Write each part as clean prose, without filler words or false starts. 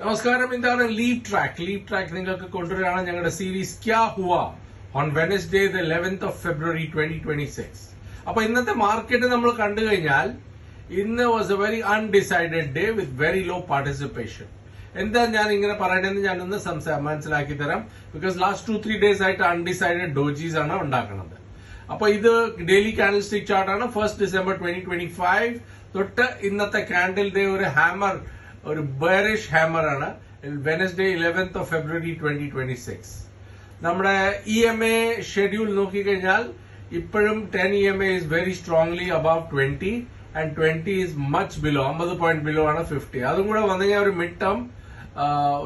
നമസ്കാരം. ഇതാണ് leap track നിങ്ങൾക്ക് കൊണ്ടുവരാണ് ഞങ്ങളുടെ സീരീസ് ക്യാ ഹുവ on Wednesday the 11th of February 2026. അപ്പൊ ഇന്നത്തെ മാർക്കറ്റ് നമ്മൾ കണ്ടു കഴിഞ്ഞാൽ ഇന്ന് was a very undecided day with very low participation. എന്താ ഞാൻ ഇങ്ങനെ പറയണമെന്ന് ഞാനൊന്ന് മനസ്സിലാക്കി തരാം. ബിക്കോസ് ലാസ്റ്റ് 2-3 days ആയിട്ട് അൺഡിസൈഡഡ് ഡോജീസ് ആണ് ഉണ്ടാക്കുന്നത്. അപ്പൊ ഇത് ഡെയിലി കാൻഡിൽ സ്റ്റിക് ചാർട്ടാണ്. 1st December 2025 തൊട്ട് ഇന്നത്തെ കാൻഡിൽ ഡേ ഒരു ബെയറിഷ് ഹാമർ ആണ്. Wednesday 11th of February 2026. നമ്മുടെ EMA ഷെഡ്യൂൾ നോക്കിക്കഴിഞ്ഞാൽ ഇപ്പോഴും 10 EMA is very strongly above 20 and 20 is much below, 50 point below ആണ് 50. അതും കൂടെ വന്നു കഴിഞ്ഞാൽ ഒരു മിഡ് ടേം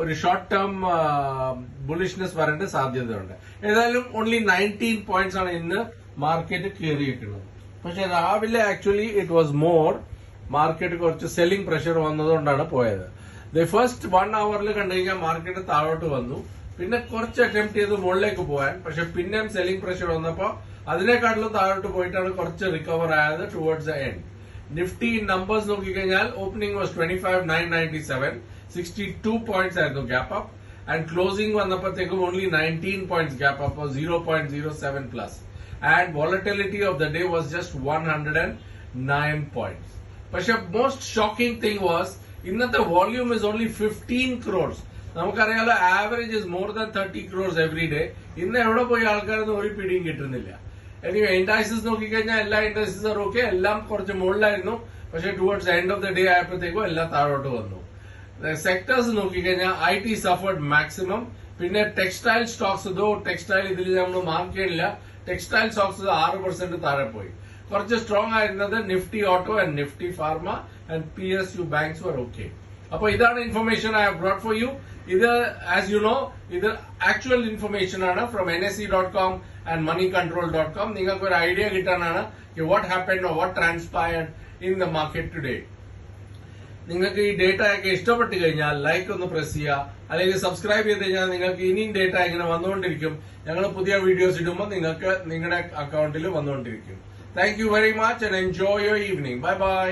ഒരു ഷോർട്ട് ടേം ബുള്ളിഷ്നെസ് വരേണ്ട സാധ്യതയുണ്ട്. ഏതായാലും ഓൺലി 19 പോയിന്റ്സ് ആണ് ഇന്ന് മാർക്കറ്റ് കയറിയിരിക്കുന്നത്. പക്ഷെ രാവിലെ actually it was more. Market കുറച്ച് സെല്ലിംഗ് പ്രഷർ വന്നതുകൊണ്ടാണ് പോയത്. ഫസ്റ്റ് 1 hour കണ്ടു കഴിഞ്ഞാൽ മാർക്കറ്റ് താഴോട്ട് വന്നു. പിന്നെ കുറച്ച് അറ്റംപ്റ്റ് ചെയ്ത് മുകളിലേക്ക് പോകാൻ, പക്ഷെ പിന്നെയും സെല്ലിംഗ് പ്രഷർ വന്നപ്പോൾ അതിനെക്കാട്ടിലും താഴോട്ട് പോയിട്ടാണ് കുറച്ച് റിക്കവർ ആയത് towards the end. Nifty numbers നോക്കിക്കഴിഞ്ഞാൽ ഓപ്പണിംഗ് വാസ് 25,997, 62 പോയിന്റ്സ് ആയിരുന്നു ഗ്യാപ്പ് അപ്പ്. ആൻഡ് ക്ലോസിംഗ് വന്നപ്പോഴത്തേക്കും only 19 points gap up, 0.07 plus. And volatility of the day was just 109 points. പക്ഷെ മോസ്റ്റ് ഷോക്കിംഗ് തിങ് വാസ് ഇന്നത്തെ വോള്യൂം ഇസ് ഓൺലി 15 crores. നമുക്കറിയാലോ average is more than 30 crores every day. ഇന്ന് എവിടെ പോയി ആൾക്കാരൊന്നും ഒരു പിടിയും കിട്ടുന്നില്ല. എനിവേ ഇൻഡൈസസ് നോക്കിക്കഴിഞ്ഞാൽ എല്ലാ ഇൻഡൈസസ് ആർ ഓക്കെ, എല്ലാം കുറച്ച് മുകളിലായിരുന്നു. പക്ഷെ towards end of the day ആയപ്പോഴത്തേക്കും എല്ലാം താഴോട്ട് വന്നു. സെക്ടേഴ്സ് നോക്കിക്കഴിഞ്ഞാൽ IT സഫേർഡ് മാക്സിമം. പിന്നെ ടെക്സ്റ്റൈൽ സ്റ്റോക്സ്, ടെക്സ്റ്റൈൽ ഇതിൽ നമ്മൾ മാർക്ക് ചെയ്യില്ല, ടെക്സ്റ്റൈൽ സ്റ്റോക്സ് 6% താഴെ പോയി. കുറച്ച് സ്ട്രോങ് ആയിരുന്നത് Nifty auto and Nifty pharma and PSU banks were okay. അപ്പൊ ഇതാണ് information I have brought for you. ഇത് ആസ് യു നോ ഇത് ആക്ച്വൽ ഇൻഫർമേഷൻ ആണ് ഫ്രം NSE.com ആൻഡ് moneycontrol.com. നിങ്ങൾക്ക് ഒരു ഐഡിയ കിട്ടാനാണ് what happened or what transpired in the market today. നിങ്ങൾക്ക് ഈ ഡേറ്റ ഒക്കെ ഇഷ്ടപ്പെട്ട് കഴിഞ്ഞാൽ ലൈക്ക് ഒന്ന് പ്രസ് ചെയ്യുക, അല്ലെങ്കിൽ സബ്സ്ക്രൈബ് ചെയ്ത് കഴിഞ്ഞാൽ നിങ്ങൾക്ക് ഇനിയും ഡേറ്റ ഇങ്ങനെ വന്നുകൊണ്ടിരിക്കും. ഞങ്ങൾ പുതിയ വീഡിയോസ് ഇടുമ്പോൾ നിങ്ങൾക്ക് നിങ്ങളുടെ അക്കൗണ്ടിൽ വന്നുകൊണ്ടിരിക്കും. Thank you very much and enjoy your evening. Bye bye.